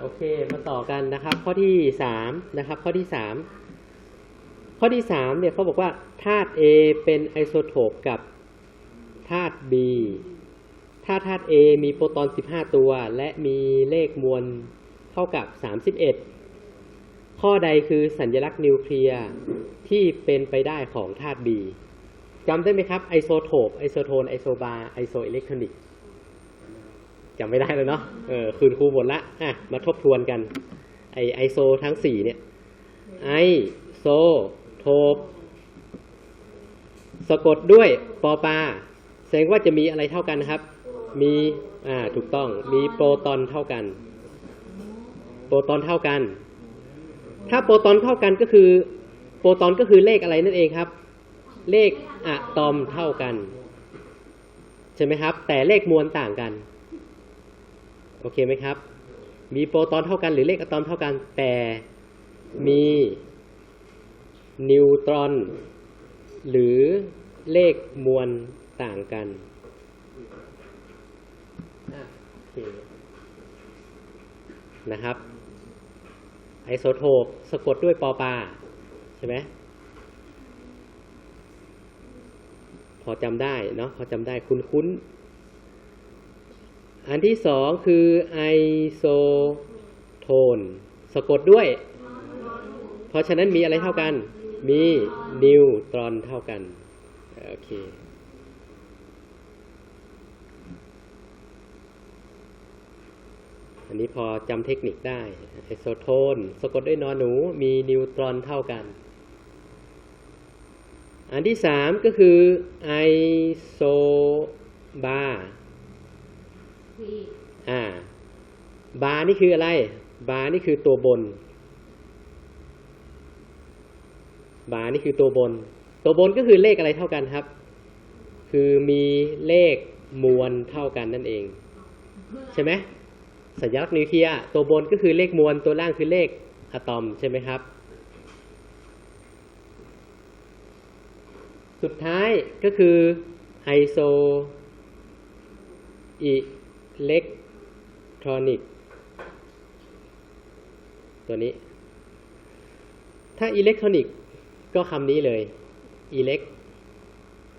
โอเคมาต่อกันนะครับข้อที่สามนะครับข้อที่สามเนี่ยเขาบอกว่าธาตุ A เป็นไอโซโทปกับธาตุ B ถ้าธาตุ A มีโปรตอน15ตัวและมีเลขมวลเท่ากับ31ข้อใดคือสัญลักษณ์นิวเคลียร์ที่เป็นไปได้ของธาตุ B จำได้ไหมครับไอโซโทปไอโซโทนไอโซบาร์ไอโซอิเล็กทรอนิกส์จำไม่ได้แล้วเนาะคืนครูหมดละมาทบทวนกันไอโซทั้ง4เนี่ยไอโซโทปสะกดด้วยปอปาแสดงว่าจะมีอะไรเท่ากันครับมีถูกต้องมีโปรตอนเท่ากันโปรตอนเท่ากันถ้าโปรตอนเท่ากันก็คือโปรตอนก็คือเลขอะไรนั่นเองครับเลขอะตอมเท่ากันใช่ไหมครับแต่เลขมวลต่างกันโอเคไหมครับมีโปรตอนเท่ากันหรือเลขอะตอมเท่ากันแต่มีนิวตรอนหรือเลขมวลต่างกันโอเคนะครับไอโซโทปสะกดด้วยปอปาใช่ไหมพอจำได้เนาะพอจำได้คุ้นอันที่สองคือไอโซโทนสะกดด้วยเพราะฉะนั้นมีอะไรเท่ากันมีนิวตรอนเท่ากันโอเคอันนี้พอจำเทคนิคได้ไอโซโทนสะกดด้วยนอนหนูมีนิวตรอนเท่ากันอันที่สามก็คือไอโซบาร์บาร์นี่คืออะไรบาร์นี่คือตัวบนบาร์นี่คือตัวบนก็คือเลขอะไรเท่ากันครับคือมีเลขมวลเท่ากันนั่นเองใช่ไหมสัญลักษณ์นิวเคลียร์ตัวบนก็คือเลขมวลตัวล่างคือเลขอะตอมใช่ไหมครับสุดท้ายก็คือไอโซอิเล็กทรอนิกตัวนี้ถ้าอิเล็กทรอนิกก็คำนี้เลยอิเล็ก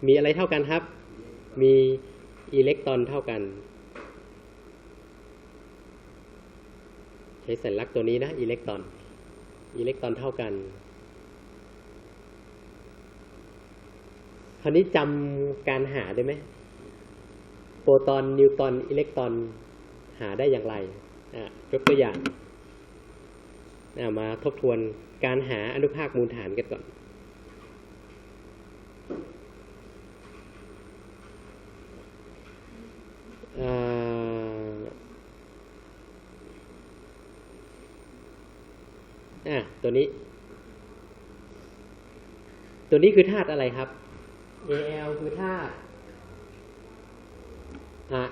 มีอะไรเท่ากันครับมีอิเล็กตรอนเท่ากันใช้สัญลักษณ์ตัวนี้นะอิเล็กตรอนเท่ากันคราวนี้จำการหาได้ไหมโปรตอนนิวตรอนอิเล็กตรอนหาได้อย่างไรยกตัวอย่างมาทบทวนการหาอนุภาคมูลฐานกันก่อนตัวนี้คือธาตุอะไรครับ Al คือธาตุอะ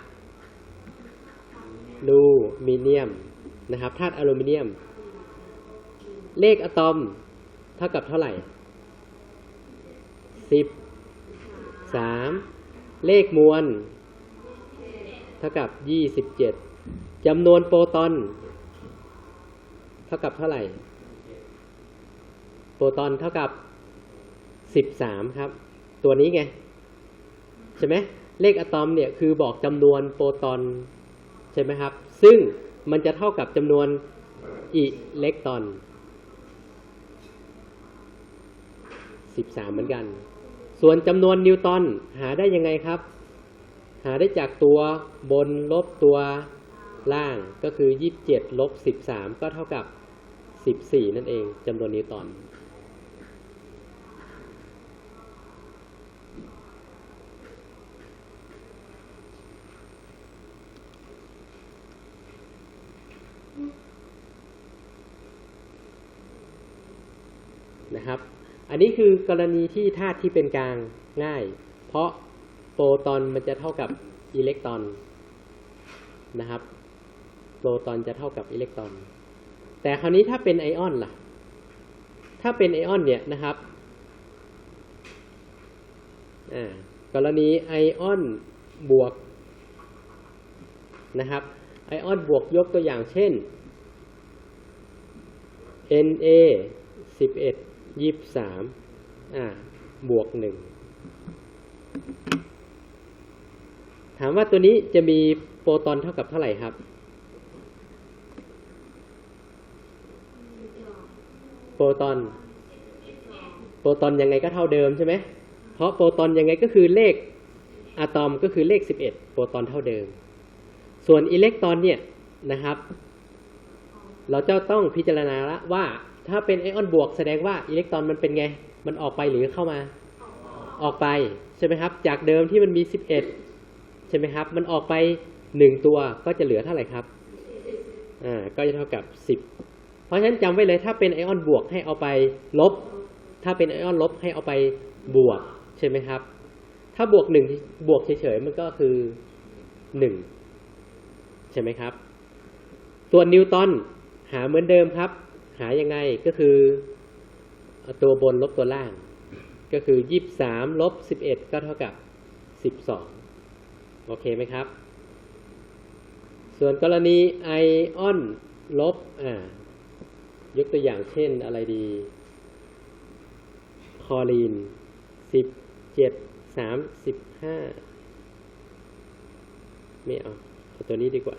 ลูมิเนียมนะครับธาตุอลูมิเนียมเลขอะตอมเท่ากับเท่าไหร่13เลขมวลเท่ากับ27จำนวนโปรตอนเท่ากับเท่าไหร่โปรตอนเท่ากับ13ครับตัวนี้ไงใช่ไหมเลขอะตอมเนี่ยคือบอกจำนวนโปรตอนใช่ไหมครับซึ่งมันจะเท่ากับจำนวนอิเล็กตรอน13เหมือนกันส่วนจำนวนนิวตรอนหาได้ยังไงครับหาได้จากตัวบนลบตัวล่างก็คือ27ลบ13ก็เท่ากับ14นั่นเองจำนวนนิวตรอนนะครับอันนี้คือกรณีที่ธาตุที่เป็นกลางง่ายเพราะโปรตอนมันจะเท่ากับอิเล็กตรอนนะครับโปรตอนจะเท่ากับอิเล็กตรอนแต่คราวนี้ถ้าเป็นไอออนล่ะถ้าเป็นไอออนเนี่ยนะครับกรณีไอออนบวกนะครับไอออนบวกยกตัวอย่างเช่น Na 11 23บวก1ถามว่าตัวนี้จะมีโปรตอนเท่ากับเท่าไหร่ครับโปรตอนยังไงก็เท่าเดิมใช่ไหมเพราะโปรตอนยังไงก็คือเลขอะตอมก็คือเลข11โปรตอนเท่าเดิมส่วนอิเล็กตรอนเนี่ยนะครับเราจะต้องพิจารณาละว่าถ้าเป็นไอออนบวกแสดงว่าอิเล็กตรอนมันเป็นไงมันออกไปหรือเข้ามาออกไปใช่ไหมครับจากเดิมที่มันมี11ใช่ไหมครับมันออกไป1ตัวก็จะเหลือเท่าไหร่ครับก็จะเท่ากับ10เพราะฉะนั้นจำไว้เลยถ้าเป็นไอออนบวกให้เอาไปลบถ้าเป็นไอออนลบให้เอาไปบวกใช่ไหมครับถ้าบวก1บวกเฉยๆมันก็คือ1ใช่ไหมครับส่วนนิวตันหาเหมือนเดิมครับหายังไงก็คือตัวบนลบตัวล่างก็คือ23ลบ11ก็เท่ากับ12โอเคไหมครับส่วนกรณีไอออนลบยกตัวอย่างเช่นอะไรดีคลอรีน17 35ไม่เอาตัวนี้ดีกว่า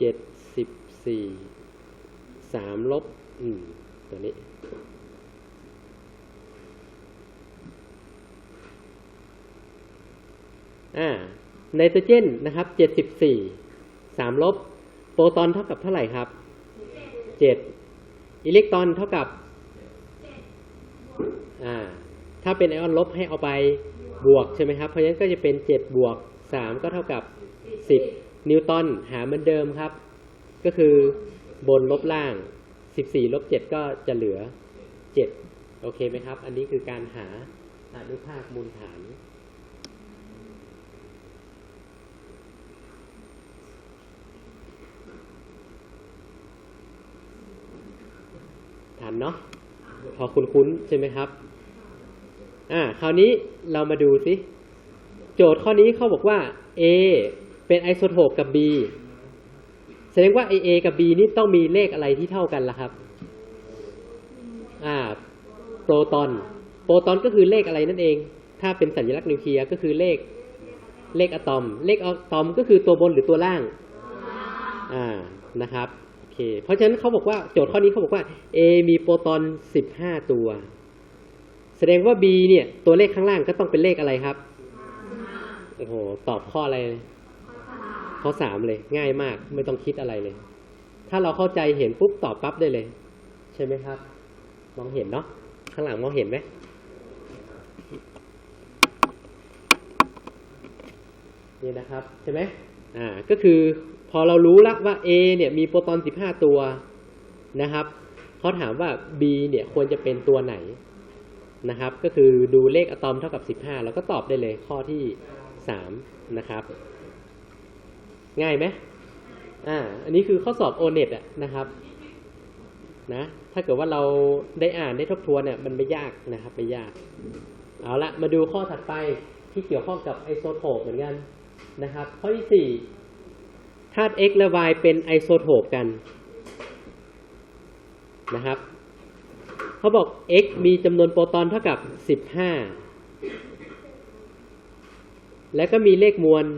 74 3ลบตัวนี้ไนโตรเจนนะครับ74 3ลบโปรตอนเท่ากับเท่าไหร่ครับ7อิเล็กตรอนเท่ากับถ้าเป็นไอออนลบให้เอาไปบวกใช่ไหมครับเพราะฉะนั้นก็จะเป็น7บวก3ก็เท่ากับ10นิวตันหาเหมือนเดิมครับก็คือบนลบล่าง14ลบ7ก็จะเหลือ7โอเคไหมครับอันนี้คือการหาอนุภาคมูลฐานทันเนาะพอคุ้นๆใช่ไหมครับคราวนี้เรามาดูสิโจทย์ข้อนี้เขาบอกว่า A เป็นไอโซโทปกับ B แสดงว่า A กับ B นี่ต้องมีเลขอะไรที่เท่ากันล่ะครับโปรตอนก็คือเลขอะไรนั่นเองถ้าเป็นสัญลักษณ์นิวเคลียร์ก็คือเลขอะตอมเลขอะตอมก็คือตัวบนหรือตัวล่างนะครับโอเคเพราะฉะนั้นเขาบอกว่าโจทย์ข้อนี้เขาบอกว่า A มีโปรตอน15ตัวแสดงว่า B เนี่ยตัวเลขข้างล่างก็ต้องเป็นเลขอะไรครับโอ้โหตอบข้ออะไรข้อ3เลยง่ายมากไม่ต้องคิดอะไรเลยถ้าเราเข้าใจเห็นปุ๊บตอบปั๊บได้เลยใช่ไหมครับมองเห็นเนาะข้างหลังมองเห็นไหมนี่นะครับใช่ไหมก็คือพอเรารู้แล้วว่า A เนี่ยมีโปรตอน15ตัวนะครับเขาถามว่า B เนี่ยควรจะเป็นตัวไหนนะครับก็คือดูเลขอะตอมเท่ากับ15แล้วก็ตอบได้เลยข้อที่3นะครับง่ายไหมอันนี้คือข้อสอบ O-NET นะครับนะถ้าเกิดว่าเราได้อ่านได้ทบทวนเนี่ยมันไม่ยากนะครับไม่ยากเอาละมาดูข้อถัดไปที่เกี่ยวข้องกับไอโซโทปเหมือนกันนะครับข้อที่4ธาตุ X และ Y เป็นไอโซโทปกันนะครับเขาบอก X มีจำนวนโปรตอนเท่ากับ15และก็มีเลขมวล30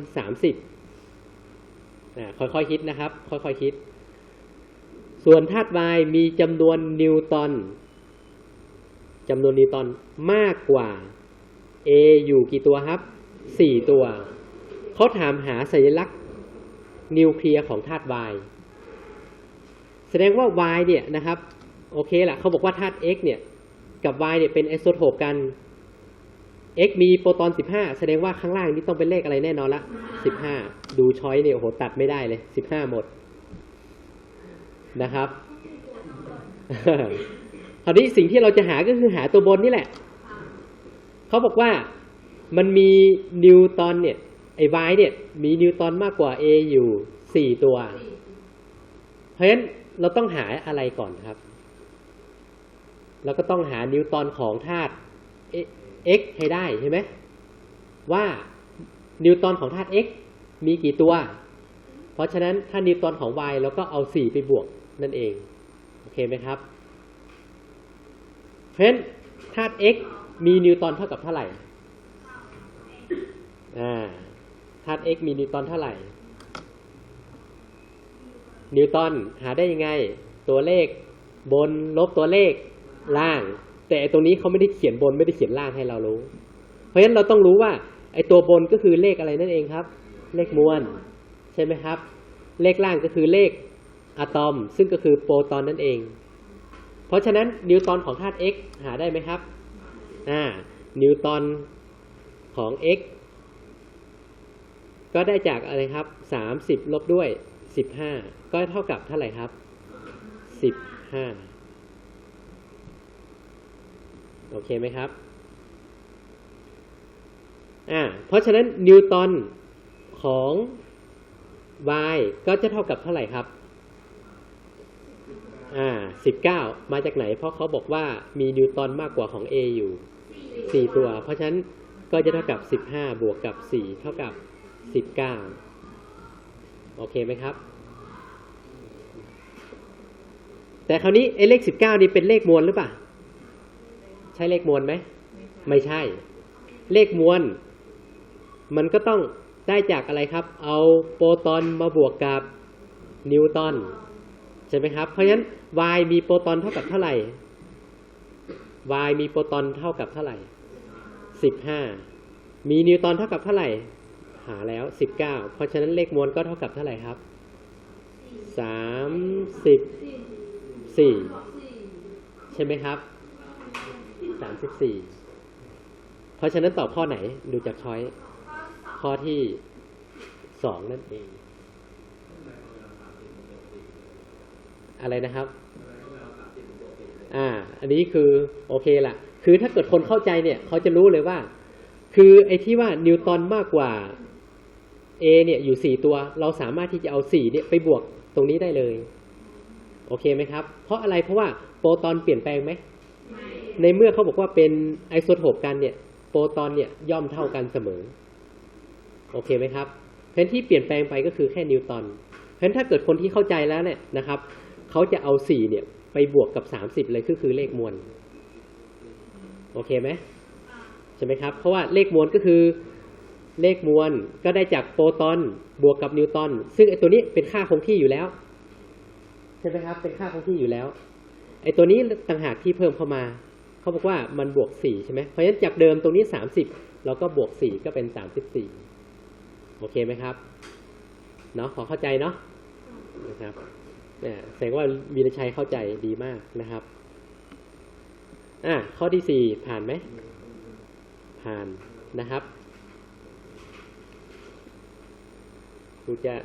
ค่อยๆคิดนะครับค่อยๆคิดส่วนธาตุ Y มีจำนวนนิวตันมากกว่า A อยู่กี่ตัวครับ4ตัวเขาถามหาสัญลักษณ์นิวเคลียร์ของธาตุ Y แสดงว่า Y เนี่ยนะครับโอเคแหละเขาบอกว่าธาตุ X เนี่ยกับ Y เนี่ยเป็นไอโซโทปกัน X มีโปรตอน15แสดงว่าข้างล่างนี่ต้องเป็นเลขอะไรแน่นอนละ15ดูช้อยเนี่ยโอ้โหตัดไม่ได้เลย15หมดนะครับ คราวนี้สิ่งที่เราจะหาก็คือหาตัวบนนี่แหละเขาบอกว่ามันมีนิวตันเนี่ยไอ้ Y เนี่ยมีนิวตันมากกว่า A อยู่4ตัวเพราะฉะนั้นเราต้องหาอะไรก่อนครับเราก็ต้องหานิวตันของธาตุ X ให้ได้ใช่ไหมว่านิวตันของธาตุ X มีกี่ตัว เพราะฉะนั้นถ้านิวตันของ y เราก็เอา4ไปบวกนั่นเองโอเคไหมครับเพราะฉะนั้นธาตุ x มีนิวตันเท่ากับเท่าไหร่ธาตุ x มีนิวตันเท่าไหร่นิวตันหาได้ยังไงตัวเลขบนลบตัวเลขล่างแต่ตรงนี้เขาไม่ได้เขียนบนไม่ได้เขียนล่างให้เรารู้เพราะฉะนั้นเราต้องรู้ว่าไอ้ตัวบนก็คือเลขอะไรนั่นเองครับเลขมวลใช่ไหมครับเลขล่างก็คือเลขอะตอมซึ่งก็คือโปรตอนนั่นเองเพราะฉะนั้นนิวตันของธาตุ x หาได้ไหมครับนิวตันของ x ก็ได้จากอะไรครับ30ลบด้วย15ก็เท่ากับเท่าไหร่ครับ15โอเคไหมครับเพราะฉะนั้นนิวตันของ y ก็จะเท่ากับเท่าไหร่ครับ19มาจากไหนเพราะเขาบอกว่ามีนิวตันมากกว่าของ a อยู่4ตัวเพราะฉะนั้นก็จะเท่ากับ15บวกกับ4เท่ากับ19โอเคไหมครับแต่คราวนี้ไอ้เลข19นี่เป็นเลขมวลหรือเปล่าใช่เลขมวลไหมไม่ใช่เลขมวลมันก็ต้องได้จากอะไรครับเอาโปรตอนมาบวกกับนิวตันใช่ไหมครับเพราะฉะนั้น y มีโปรตอนเท่ากับเท่าไหร่ y มีโปรตอนเท่ากับเท่าไหร่15มีนิวตันเท่ากับเท่าไหร่หาแล้ว19เพราะฉะนั้นเลขมวลก็เท่ากับเท่าไหร่ครับ34ใช่ไหมครับ34เพราะฉะนั้นตอบข้อไหนดูจากช้อยข้อที่2นั่นเองอะไรนะครับอันนี้คือโอเคล่ะคือถ้าเกิดคนเข้าใจเนี่ยเขาจะรู้เลยว่าคือไอ้ที่ว่านิวตันมากกว่า a เนี่ยอยู่4ตัวเราสามารถที่จะเอา4เนี่ยไปบวกตรงนี้ได้เลยโอเคไหมครับเพราะอะไรเพราะว่าโปรตอนเปลี่ยนแปลงไหมในเมื่อเขาบอกว่าเป็นไอโซโทปกันเนี่ยโปรตอนเนี่ยย่อมเท่ากันเสมอโอเคไหมครับเพราะที่เปลี่ยนแปลงไปก็คือแค่นิวตันเพราะฉะนั้นถ้าเกิดคนที่เข้าใจแล้วเนี่ยนะครับเขาจะเอา4เนี่ยไปบวกกับ30เลยคือเลขมวลโอเคไหมใช่ไหมครับเพราะว่าเลขมวลก็คือเลขมวลก็ได้จากโปรตอนบวกกับนิวตันซึ่งไอ้ตัวนี้เป็นค่าคงที่อยู่แล้วใช่ไหมครับเป็นค่าคงที่อยู่แล้วไอ้ตัวนี้ต่างหากที่เพิ่มเข้ามาเขาบอกว่ามันบวก4ใช่ไหมเพราะฉะนั้นจากเดิมตรงนี้30เราก็บวก4ก็เป็น34โอเคไหมครับเนาะขอเข้าใจเนาะนะครับเนี่ยแสดงว่าวีรชัยเข้าใจดีมากนะครับข้อที่4ผ่านไหมผ่านนะครับกูจะ